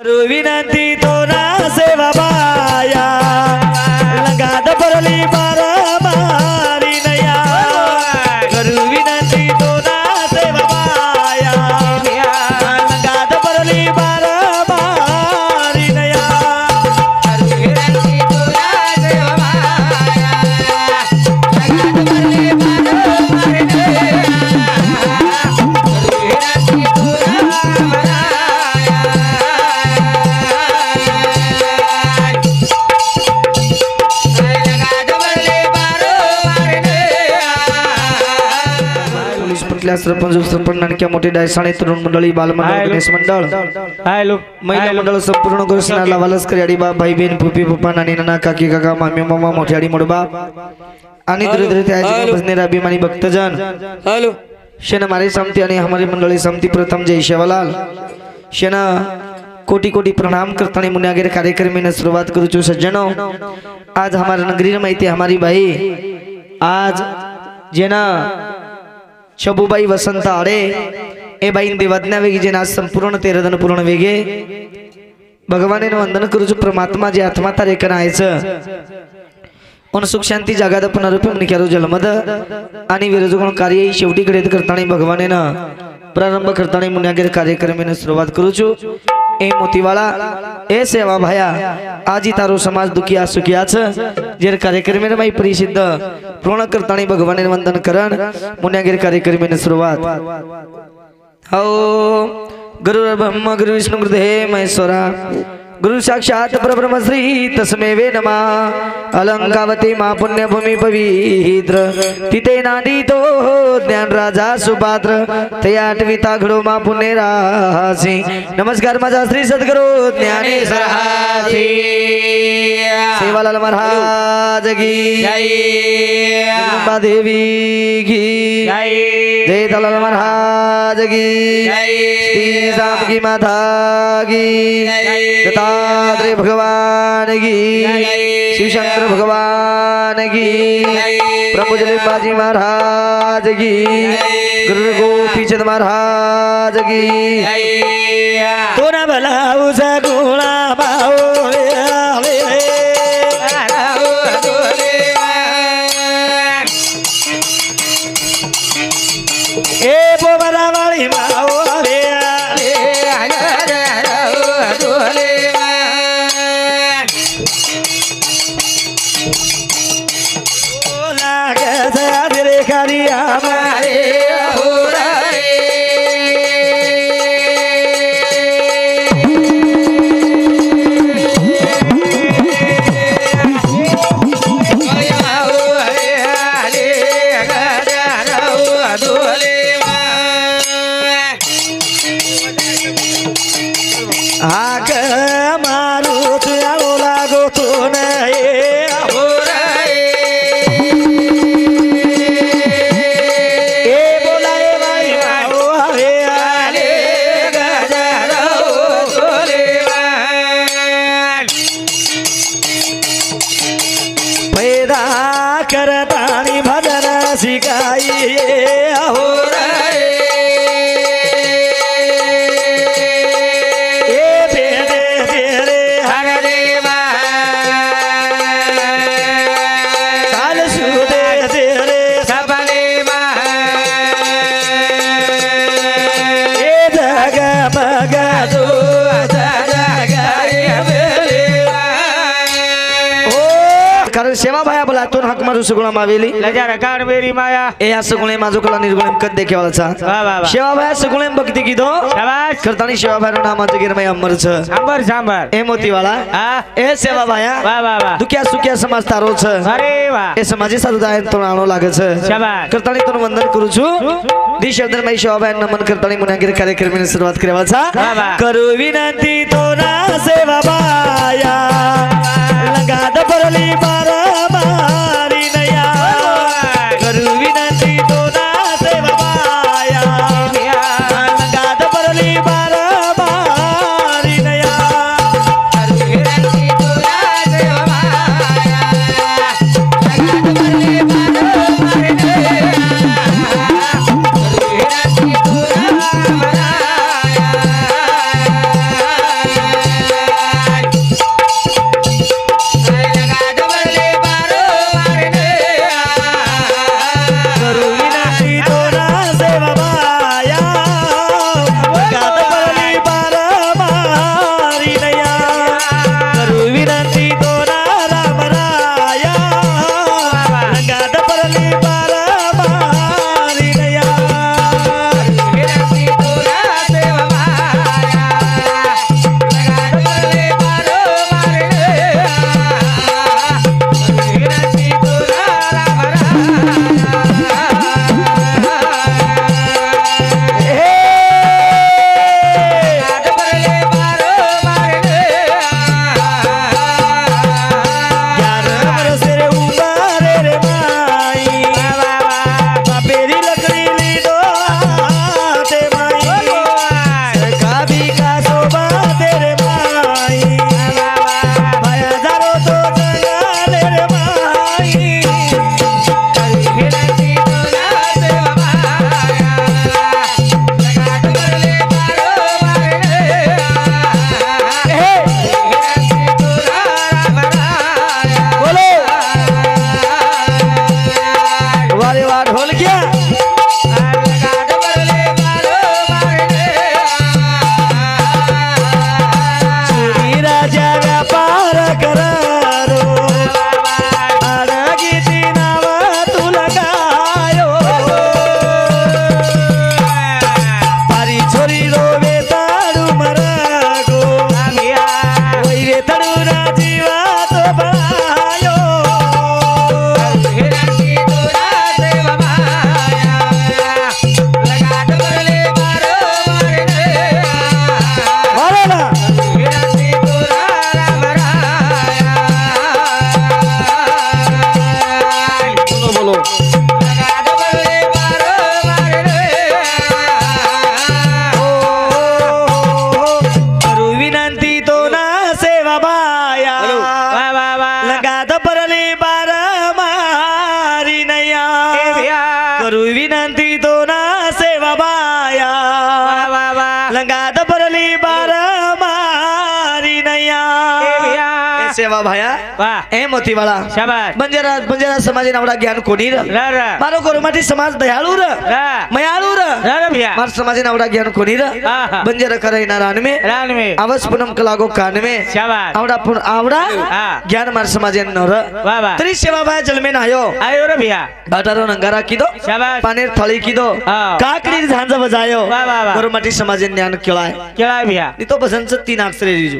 विनंती तोरा सेवा बाया लगाद परली बारा मारी नया करू विनंती तोरा सेवा बाया लगाद परली बारा मारी नया करू विनंती तोरा सेवा बाया लगाद परली बारा मारी नया करू विनंती तोरा सरपंच सरपंच नानक्या मोठे डायसाणे तरुण मंडळी बालमंडळ गणेश मंडळ हॅलो महिला मंडळ संपूर्ण गोष्टीला वालस्कर याडी बा भाई बहीण फुफी पप्पा नानी नाना काकी काका मामी मामा मोठे आडी मोडबा आणि दूर त्याचे बसणारे अभिमानी भक्तजन हॅलो शेना मारी समिति आणि हमारी मंडळी समिति प्रथम जय शेवालाल शेना कोटि कोटि प्रणाम करताने मुन्यागेर कार्यक्रम में शुरुआत करू छु सज्जनों। आज हमारा नगरी माहिती हमारी भाई आज जेना शबुबाई वसंत आडे ए बाई देवज्ञा वेगी जे आज संपूर्ण तेरदन पूर्ण वेगे भगवाने वंदन करू छु परमात्मा जे आत्मा तारे करायचं उन सुख शांती जगाद पुनरुपम निकारू जलमद आणि विरजगुण कार्य शेवटी कडे करताना भगवाने प्रारंभ करताना मुन्यागेर कार्यक्रम में शुरुआत करू छु ए मोतीवाला ए सेवा भाया आजी तारो समाज दुखिया सुखियाच जेर कार्यक्रम में माई परिसिद्ध पूर्ण करताना भगवाने वंदन करण मुन्यागेर कार्यक्रम में शुरुआत हो गुरु ब्रह्म गुरु विष्णु गुरुदेव महेश्वरा गुरु साक्षात परब्रह्म श्री तस्मै वे नमः अलंकावती मा पुण्य भूमि पवित्र तिथे नादितो ज्ञान राजा सुपात्र तया आठविता घडो मा पुण्य राशी नमस्कार माझा श्री सद्गुरु ज्ञानेश्वर हाती सेवालाल महाराज की जय जगदंबा देवी की जय जय दलाल महाराज की जय श्री राम की माता की जय दत्तात्रेय भगवान की शिव शंकर भगवान की प्रभु जलिबाजी महाराज की गुरु गोपीचंद महाराज की तो न भलाऊ सगुणा बाओ ए बोबरा वाली माओ करतानी भजन सिखाइए हो सेवा भाया बोला तो हक मारू सगुणा मावेली लजा रकार मेरी माया ए या सगुणे माझो कला निर्गुण कद देखे वाला वाह वाह सेवा भाया सगुणे भक्ति की दो शाबाश करतानी सेवा भाया नाम आज गिरमय अमर छ सांबर सांबर ए मोती वाला हां ए सेवा भाया वाह वाह वाह दुखिया सुखिया समाज तारो छ अरे वाह ए समाजी सदाय तो आनो लागे छ शाबाश करतानी तो वंदन करू छु दी शब्द में सेवा भाया नमन करतानी मुन्यागेर कार्यक्रम में शुरुआत करेवा छ करू विनंती तोरा सेवा भाया लगाद परली बारा मारी नया करू विनंती तोरा सेवा भाया लगाद परली बारा मारी नया करू विनंती तोरा सेवा भाया लगाद परली बारा मारी नया करू विनंती तोरा सेवा भाया वाह ए मोतीवाला शाबाश बंजारा समाज नावडा ज्ञान कोणी र मारो गोरमाटी समाज दयाळू र मयाळू र भैया मार समाज नावडा ज्ञान कोणी र बंजारा करैना रान में आवाज पुनम कलागो कान में शाबाश आवडा ज्ञान मार समाज न र वाह वाह तरी सेवा भाया जलमे न आयो रे भैया बाटारो नंगारा किदो शाबाश पानेर थळी किदो काकडी झांज बजायो वाह वाह वाह गोरमाटी समाज ज्ञान केळाय भैया नी तो भजनच 3 अक्षरे रिजू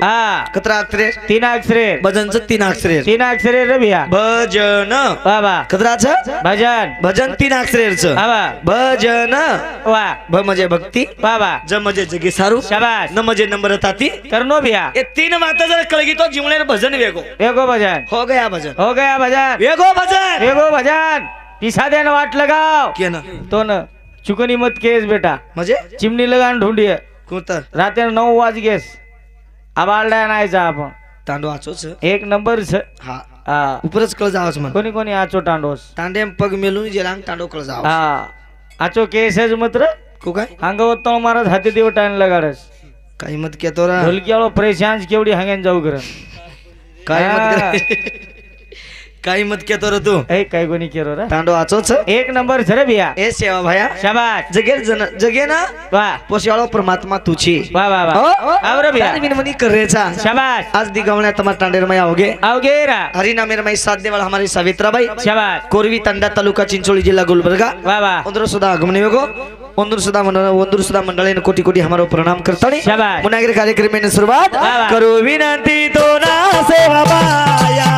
कतरा अक्षरे 3 अक्षरे भजनच 3 अक्षरे 3 अक्षरे रे भैया भजन वाह वाह कतराच भजन 3 अक्षरेच भजन वाह भ म्हणजे भक्ती वाह वाह ज म्हणजे जगी सारू शाबाश न म्हणजे नंबर ताती करनो भैया ये 3 बातें जर कळगी तो जीवनेर भजन वेगो भजन हो गया भजन वेगो भजन पिसा देन वाट लगाओ के ना तो न चुकनी मत केस बेटा म्हणजे चिमनी लगान ढूंढिए कोणता रात्री 9 वाज गेस आबाळड्या नाहीचा आपण तांडो आचोच एक नंबर हा उपरच कळ जावच म्हण कोणी आचो टांडोस तांडेम पग मेलून जेलांग तांडो कळ जाव हा आचो केसच मत्र को काय अंगवत तो महाराज हाती देव टाइम लगाडस काही मत केतो रा ढोलकीवाळो परेशान केवढी हांगेन जाऊ कर काही मत केतो रे तू काही कोणी केरो रा तांडो आचोच एक नंबर झरे भैया ए सेवा भाया शाबाश जगे ना वाह पोशियाळो परमात्मा तुची वाह वाह वाह आवरे भैया विनमनी करेचा शाबाश आज दिगवण्या तमा तांडेर में आओगे रा हरिनामेर में साथ देवल हमारी सावित्राबाई शाबाश कोरवी तंडा तालुका चिंचोली जिल्हा गुलबर्गा वाह वाह उंदर सुधा आगमने वेगो उंदर सुधा मंडळीने कोटी हमारो प्रणाम करतानी शाबाश मुनागिर कार्यक्रम सुरुवात करू विनंती तो ना सेवा बाया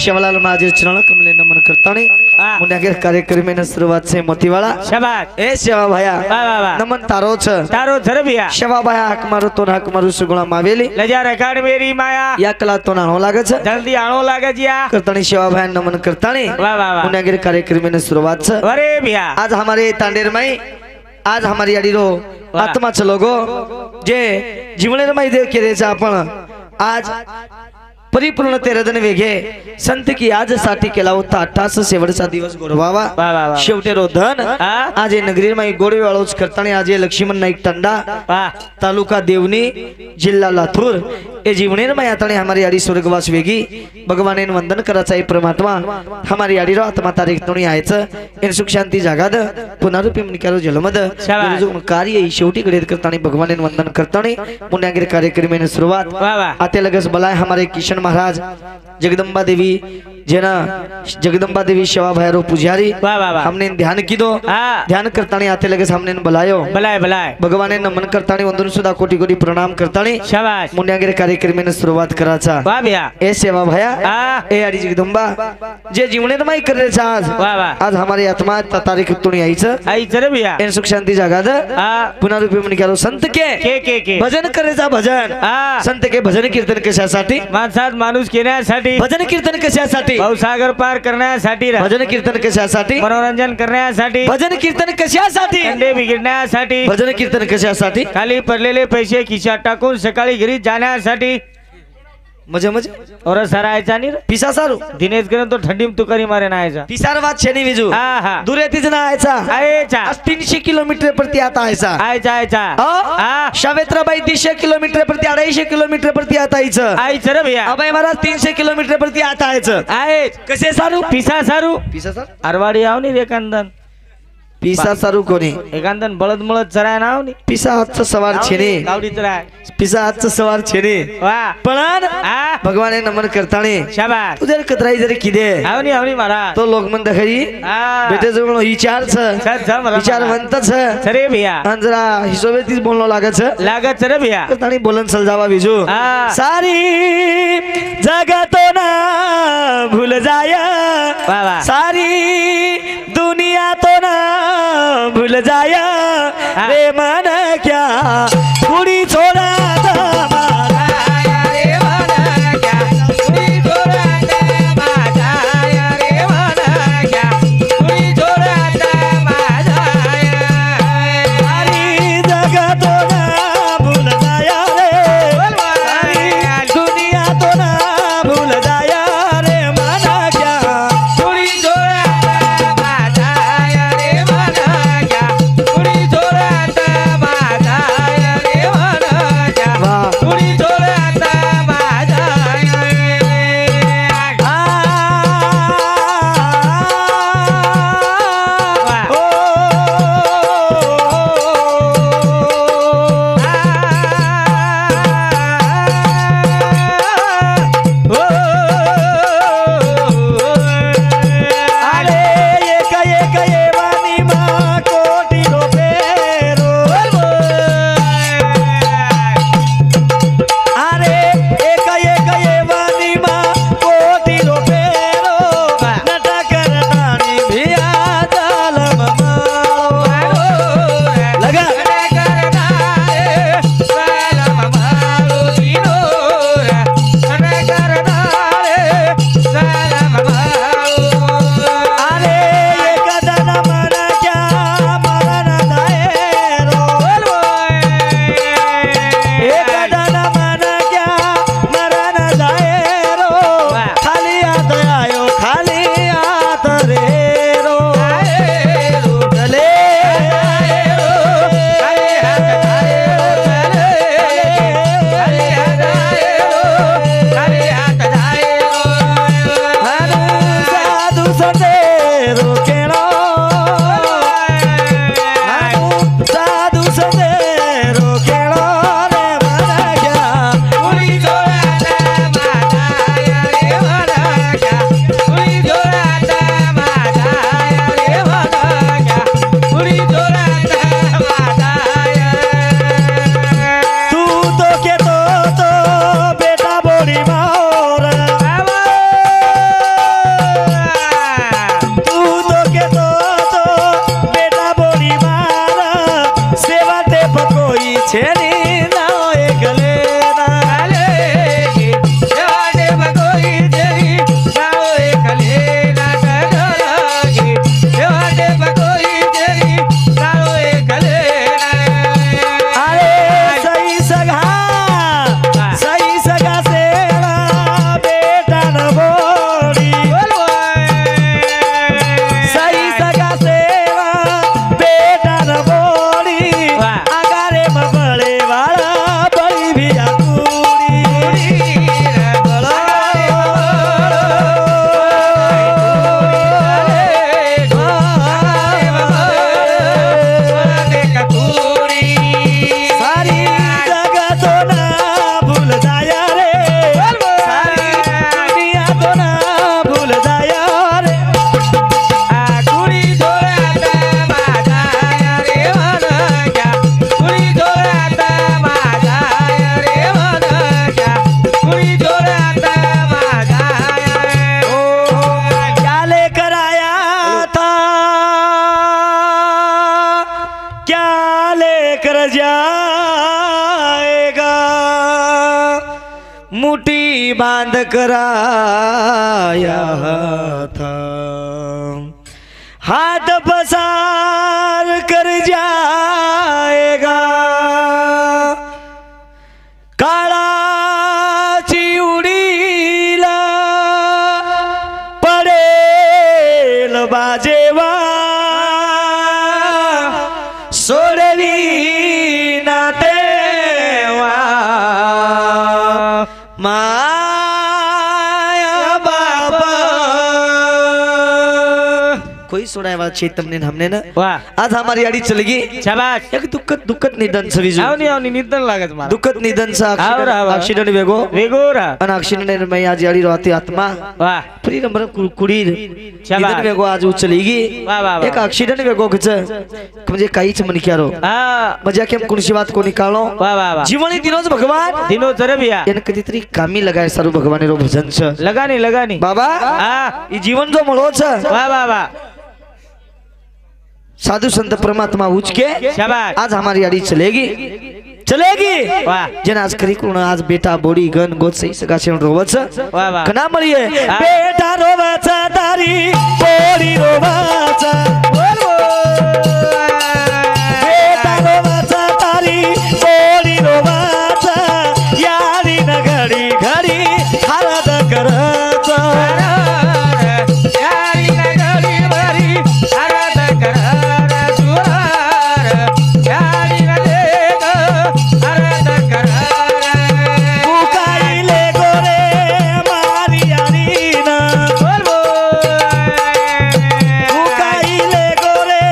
शेवलाल महाराज चरण कमले नमन करताने मुंड्यागे कार्यक्रम में शुरुआत से मोतीवाला शाबाश ए सेवा भाया नमन तारो झरे भैया सेवा भाया हक मारो तो हक मारो सुगुणा मावेली लजा रेकॉर्ड मेरी माया या कला तो नाणो लागे छे जल्दी आणो लागे जिया करताने सेवा भाया नमन करताने वाह वाह मुंड्यागे कार्यक्रम में शुरुआत से अरे भैया आज हमारे तांडेर में आज हमारी अडीरो आत्मा चलोगो जे जीवनेर में देव केरेचा आपण आज परिपूर्ण तेरदन वेगे संत की आज साठी केला होता 88 शेवटचा दिवस गोडवावा शेवटे रोधन आज नगरी में गोडवे वाळोच करताने आज लक्ष्मण नाईक तंडा तालुका देवनी जिल्हा लातूर ए जीवनेर में आताने हमारी आड़ी स्वर्गवास वेगी भगवान वंदन कराचा परमात्मा हमारी आड़ी रो आत्मा तारीख तोणी आयच इन सुख शांती जागाद पुनरुपी मनिकारो जलमद कार्य शेवटी गडेर करताने भगवान वंदन करताने पुण्यागिरी कार्यक्रम सुरुवात आते लगस बलाय हमारे किशन महाराज जगदम्बा देवी जेना जगदम्बा देवी सेवा भैरो पुजारी हमने ध्यान कीधो ध्यान करताने आते लगे हमने बुलायो बुलाय भगवान नमन करताने वंदन सुधा कोटी कोटी प्रणाम करताने शाबाश मुंड्यागिरी कार्यक्रम में शुरुआत कराचा वाह भैया ए सेवा भया ए आडी जगदम्बा जे जीवनेत माई करायचं आज हमारी आत्मा तारीख तुणी आईच रे भैया इन सुख शांती जागाद पुनरुपी मनिकारो संत के भजन करायचा भजन संत के भजन कीर्तन कशासाठी माणसात माणूस केण्यासाठी भजन कीर्तन कशासाठी भाऊसागर पार करण्यासाठी भजन कीर्तन कशासाठी मनोरंजन करण्यासाठी भजन कीर्तन कशासाठी अंडे बिघडण्यासाठी भजन कीर्तन कशासाठी खाली पडलेले पैसे खिशात टाकून सकाळी घरी जाण्यासाठी मजे मजे और सरायचा नी पिसा सारू दिनेश करून तो थंडीम तुकारी मारे नायचा पिसार वाद छेनी विजू हा हा दुरेतीच ना आयचा आयचा आज 300 किलोमीटर प्रति आता आयचा आयचा आयचा हा शावेत्राबाई 300 किलोमीटर प्रति 250 किलोमीटर प्रति आता आयचं आयचं रे भैया अभय महाराज 300 किलोमीटर प्रति आता आयचं आय कसे सारू पिसा सारू पिसा सारू अरवाडी आव नी एकांदन पिसा सारू कोणी एकांदन बळद मळद चराय नाव नी पिसा हातचं सवार छेने गावडी चराय पिसा हातचं सवार छेने वा पण आ भगवाने नमन करताने शाबास तुझ्या कतराई जरी किदे आवनी आवनी महाराज तो लोक म्हणता खरी आ बेटे जवळ विचार विचारवंत सरे भैया जरा हिशोबेतीच बोलणं लागत लागत रे भैया आणि बोलन सलजावा विजू आ सारी जगतो ना भूल जाय वा वा सारी दुनिया तो ना भूल जाय रे मन क्या कुड़ी छोड़ा भूल बांध कराया था हाथ पसार कर जाएगा काळाची उडीला पडेल बाजेवा सोडवी ना तेवा माया बाबा कोई सोडायवा चेतमने हमने ना वाह आज हमारी गाड़ी चल गई शाबाश एक दुःखद निधन सविजू आवनी निधन लागत मला दुःखद निधन सा ऍक्सिडेंट वेगो वेगोरा आणि ऍक्सिडेंट में आज गाड़ी रहती आत्मा वाह फ्री नंबर कुडी शाबाश निधन वेगो आज उचली गई वाह वाह एक ऍक्सिडेंट वेगो कच म्हणजे काहीच मन क्यारो हा म्हणजे केम कोणशी बात कोणी काळो वाह वाह वाह जीवनी दिनोच भगवान दिनो जरबिया याने कधीतरी कामी लगाय सर्व भगवाने रो भजन छ लगानी बाबा हा ई जीवन जो मळो छ वाह वाह वाह साधु संत परमात्मा उचके शाबाश आज हमारी गाड़ी चलेगी वाह जन आज करी कोण आज बेटा बोडी गन गोत सही सगा शेण रोवच वाह वाह कना मळीये बेटा रोवाचा तारी बोडी रोवाचा बेटा रोवाचा तारी बोडी रोवाचा यारी न घडी घडी हरद कराचा यारी ना गडी बरी आराध करा सुरार यारी ना देग आराध करा उकाईले गोरे मारी यारी ना बोल बोल उकाईले गोरे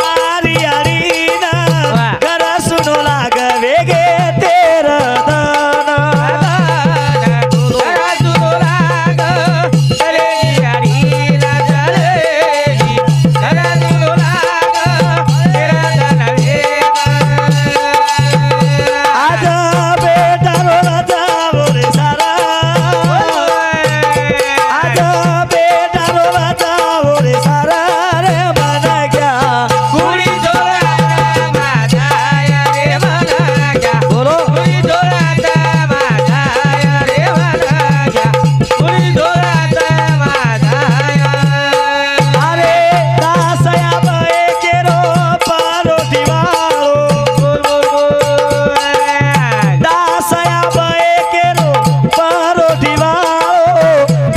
मारी यारी ना वाह. घरा सुनो लाग वेगे तेरा दाना करा सुनो लाग चलेगी यारी ना चलेगी करा सुनो लाग तेरा दाना आज बेटा रोला बोले सारा आज बेटा रोला बोले सारा रे मना क्या कुड़ी जोराता माझाया रे मनाग्या बोलो कुड़ी जोराता माझाया रे मनाग्या कुड़ी जोराता माझाया अरे दासया बे केरो पारो दिवाळो बोल बोल बोल दासया बे केरो पारो दिवाळो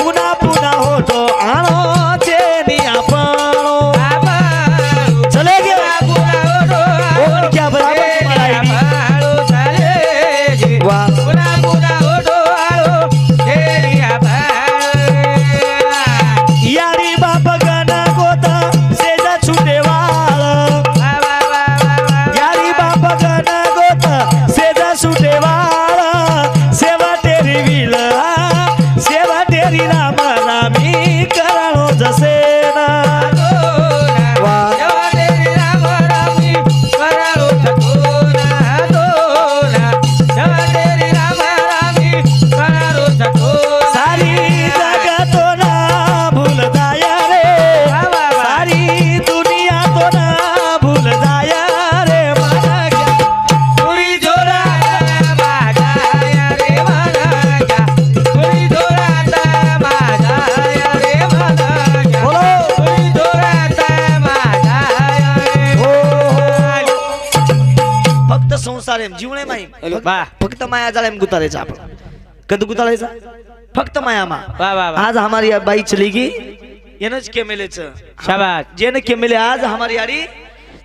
पुन्हा पुन्हा होतो आणो चेनी आपणो आबाळू चले गे पुन्हा ओढो ओढ क्या बराबर तुम्हाला आबाळू चलेगी वाह पुन्हा पुन्हा ओढो आळो तेरी आबाळू यारी बाप गना गोता सेजा छुटे वाळ यारी बाप गना गोता सेजा छुटे वाळ सेवा तेरी विल सेवा तेरी राम रामी कराळो जसे ना वाह सारी जगतो ना भूल जाया रे सारी दुनिया तो ना भूल जाया रे मना क्या बोलो फक्त संसार एम जीवणे माई फक्त माया जाळ्याम गुतारायचा आपण कधी गुतारायचा फक्त माया मा आज हमारी बाई चली गई येनच केमेलेच शाबाश जेने केमेले आज हमारी यारी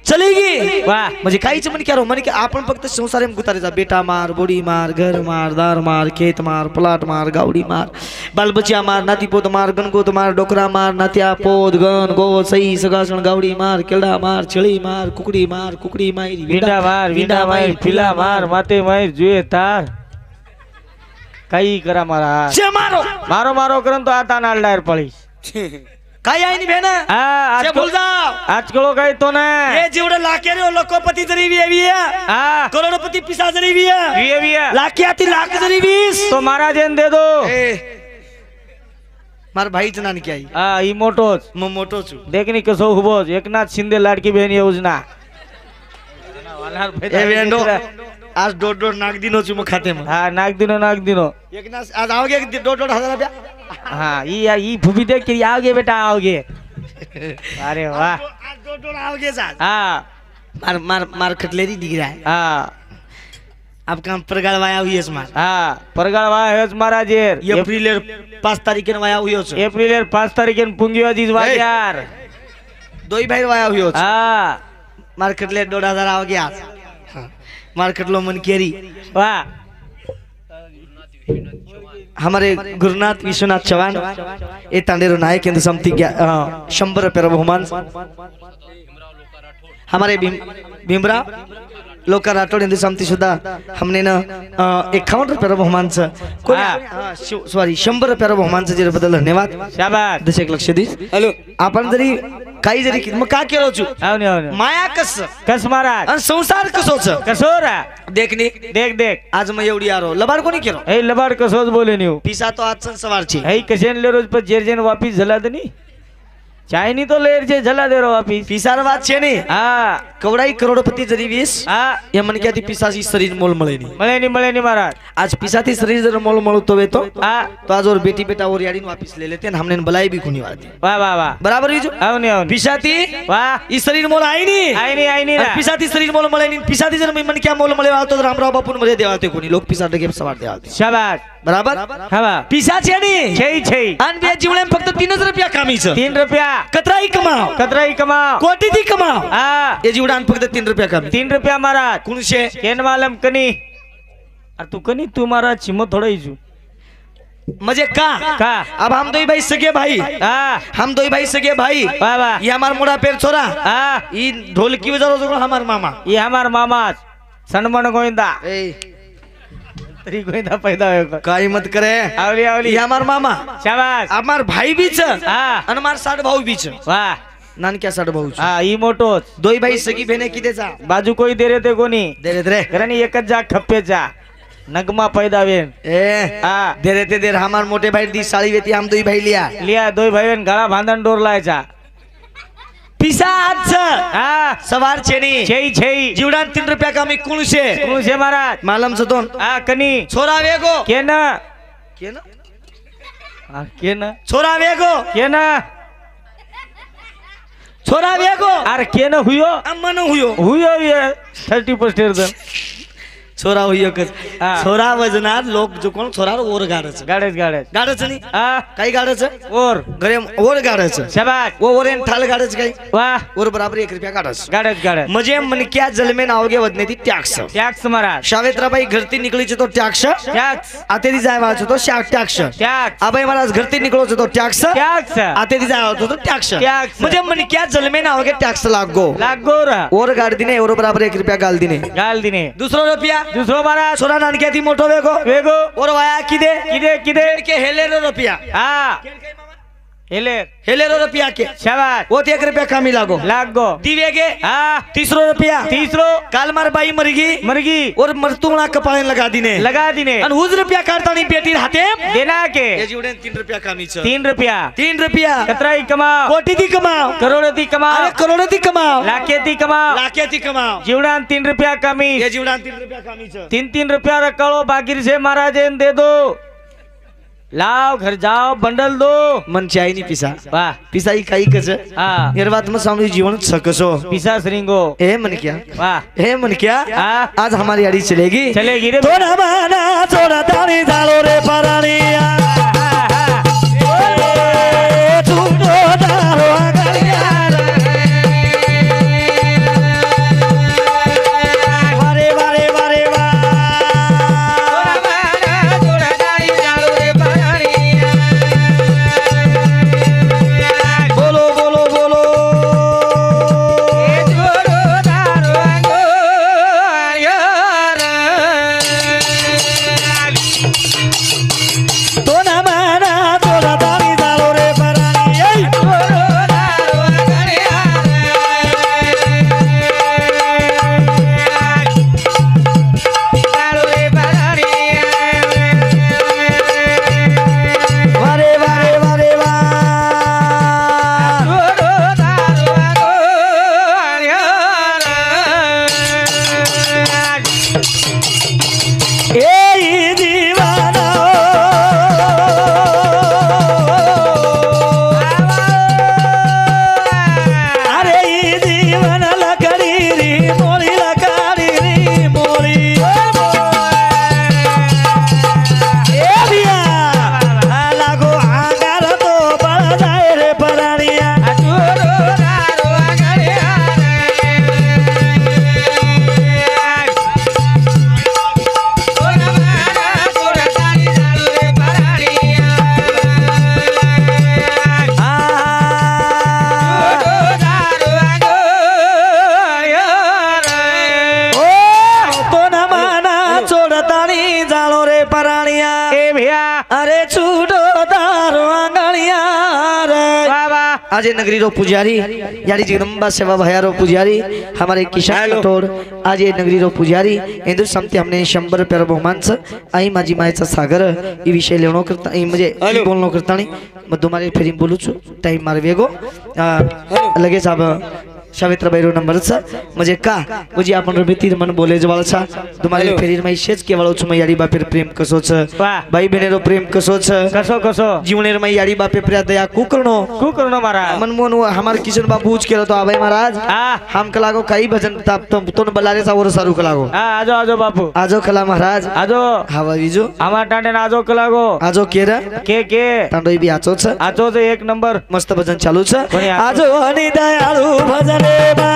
चली गई वाह म्हणजे काहीच म्हण क्या म्हणे की आपण फक्त संसार एम गुतारायचा बेटा मार बोडी मार घर मार दार मार खेत मार प्लाट मार गावडी मार बालबचिया मार नाती पोत मार गणगोत मार डोकरा मार नात्या पोत गण गो सई सगासण गावडी मार केळडा मार छेळी मार कुकडी मायरी विंडा मार फिला मार माते मार जुए तार काही करा मारा जे मारो मारो करन तो आता नालडायर पळीस काय आहे नी बेन आज जे बोल जाव आज कळो काही तो ना हे जेवढे लाखे रे लोकपती जरी विया हा करोडपती पिसा जरी विया लाखे आती लाख जरी वीस तो महाराज दे दो मार भाईच नान की आई हा ही मोठोच मग मोठो छु देखनी कसो हुबोज एकनाथ शिंदे लाडकी बहीण योजना ए वेंडो आज 2.5 नाग दिनो ची मग खाते मग हा नाग दिनो एक ना आज आओगे 2.5 हजार रुपया हाँ ये फूफी देख के आओगे बेटा आओगे अरे वाह आज 2.5 आओगे आज हाँ मार खटलेरी दिख रहा है हाँ अब काम परगाळ वाया हुई है मार हाँ परगाळ वाया है महाराज एप्रिल 5 तारीख वाया हुई हो एप्रिल 5 तारीख पुंगी वाजीज वाजार दोई भाई वाया हुई हो हाँ मार खटले 2.5 आओगे आज मार खटलो मन केरी वाह हमारे गुरुनाथ विश्वनाथ चव्हाण ये तांडेरो नायक केंद्र समिति 100 रुपये बहुमान हमारे भीमराव लोका राठोड केंद्र समिति सुद्धा हमने ना 51 रुपये बहुमान सॉरी 100 रुपये बहुमान बद्दल धन्यवाद शाबास दशक लक्ष दी हॅलो आपण जरी काही जरी मग का केलो छु माया कस महाराज आणि संसार कसोच कसोरा देखने देख आज मग एवढी आरो लबाड कोणी केलो हे लबाड कसोच बोले न्यू पिसा तो आज सवारची हे कशेन ले रोज पर जेरजेन वापिस झला दनी चायनी तो लेर जे झला दे रो वापिस पिसार बात छे ने हाँ कवडाई करोडपती जरी 20 हाँ या मन क्या ती पिसाची शरीर मोल मळे नहीं महाराज आज पिसाती शरीर जर मोल मळतो वे तो हाँ तो आज और बेटी बेटा और याडीन वापिस ले लेते हमने बलाई भी खुनी वादी वाह वाह वाह बराबर ही जो आओ पिसाती वाह ई शरीर मोल आई नहीं ना पिसाती शरीर मोल मळे नहीं पिसाती जर मन क्या मोल मळे वातो रामराव बापून मध्ये देवाते कोणी लोक पिसा डगे सवार देवाते शाबाश बराबर हवा पिसाची आणि छई आणि बे जीवणे फक्त 3 रुपया कामीचं 3 रुपया कतराई कमाव कोटी दी कमाव हाँ ये जीवडान फक्त 3 रुपया कामी 3 रुपया महाराज कुणशे केन मालम कनी अरे तू कनी तू महाराज चिमो थोड़ा इजू मजे का अब हम दो भाई सगे भाई हम दो भाई सगे भाई वाह वाह ये हमार मोड़ा पेर छोरा ये ढोलकी बजारो हमार मामा ये हमार मामा सनमन गोविंदा तरी गोविंदा पैदा हो काही मत करे आवली ये हमार मामा शाबाश हमार भाई बीच हाँ आणि हमार 60 भाऊ बीच वाह नानक्या 60 भाऊ हाँ ई मोटोच दोई भाई सगी बहने किती जा बाजू कोई दे रे ते कोणी दे रे करनी एकच जा खप्पेचा नगमा पैदा वेन ए हाँ दे रे हमार मोटे भाई दी साड़ी वेती हम दोई भाई लिया दोई भाई वेन गळा बांधन डोर लायचा पिसा आज हाँ सवार छेनी छई जीवडान 3 रुपया कामी कुणशे महाराज मालम सतोन हाँ कनी छोरा वेगो केन छोरा वेगो छोरा वेगो अरे केन हुयो अम्मन हुयो 30% छोरा हुयो कस हाँ. छोरा वजनात लोक जो कोण छोरा ओर गाडच गाडच नाही हाँ काही गाडच और घरे ओर गाडच शाबाश वो ओरेन ठाल गाडच काही वाह और बराबर 1 रुपया गाडच गाडच म्हणजे मन क्या जलमे नावगे वदने ती टॅक्स महाराज सावित्राबाई घरती निकळीचे तो टॅक्स आते दी जाय वाचो तो टॅक्स आबाई महाराज घरती निकळोच तो टॅक्स आते दी जाय वाचो तो टॅक्स म्हणजे मन क्या जलमे नावगे टॅक्स लागो रा और गाड दिने और बराबर 1 रुपया गाल दिने दुसरो रुपया दुसरो महाराज छोरा नानक्या ती मोठो वेगो और वाया किदे के हेलेरो रुपया हाँ हेलेरो रुपया के शाबाश वो 1 रुपया कामी लागो दिवेगे हाँ 3 रुपया काल मार बाई मरगी और मरतुंगला कपाळेन लगा दिने आणि 1 रुपया काढतानी बेटी हाते देना के ये जीवडे 3 रुपया कामीच 3 रुपया कतराई कमाव कोटी दी कमाव करोडोती कमाव अरे करोडोती कमाव लाखेती कमाव जीवडान 3 रुपया कमी ये जीवडान 3 रुपया कामीच 3 रुपया रखड़ो बागिर से महाराजन दे दो लाओ घर जाओ बंडल दो मन चाय नहीं पिसा वाह पिसा ही काही कस हाँ निर्वात में सामने जीवन सकसो पिसा श्रृंगो ए मन क्या वाह ए मन क्या हाँ आज हमारी आड़ी चलेगी रे थोड़ा माना थोड़ा ताली डालो रे परानिया तुम तो डालो तो आज ये नगरी रो पुजारी यानी जगदम्बा सेवा भयारो पुजारी हमारे किशन राठोड आज ये नगरी रो पुजारी इंदुर समती हमने 100 रुपये बहुमान आई माझी मायचा सागर ये विषय लेवणो करता म्हणजे बोलणो करता नाही मग तुम्हाला फेरी बोलू छु टाइम मार वेगो लगेच अब सावित्र बैरो नंबर म्हणजे का म्हणजे आपण रबितीर मन बोले जवळचा तुम्हाला फेरी मै शेच केवळ छु मै याडी बापेर प्रेम कसोच भाई बहिणीरो प्रेम कसोच कसो कसो जीवनेर मै याडी बापे प्रिया दया कुकर्णो महाराज मन मोन हमार किशन बाबू उच केलो तो आबाई महाराज हम कलागो काही भजन ताप तो बल्लारे सावर सारू कलागो आजो आजो बापू आजो कला महाराज आजो हवा विजो आमा टांडे आजो कलागो आजो केरा के तांडोई बी आचोच आजो एक नंबर मस्त भजन चालू छ आजो अनि दयाळु भजन रे बा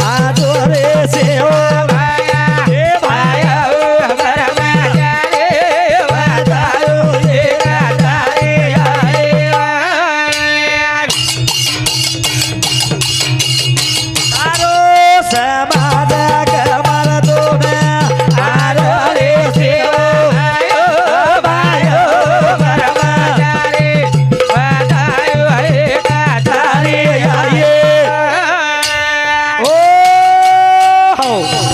आजो रे सेवा भाया हे भाया हमारा माया रे वादायो ये राधारे आए आरो समाज कमर दो में आरो रे सेवा भाया हमारा माया रे वादायो ये राधारे आए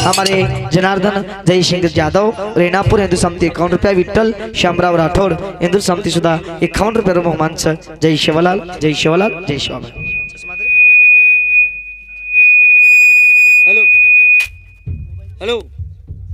हमारे जनार्दन जयशंकर यादव रेणापूर हिंदू समिति 51 रुपया विठ्ठल श्यामराव राठोड हिंदू समिति सुद्धा 51 रुपये बहुमान जय शिवलाल जय शिवलाल जय शिवलाल हेलो हेलो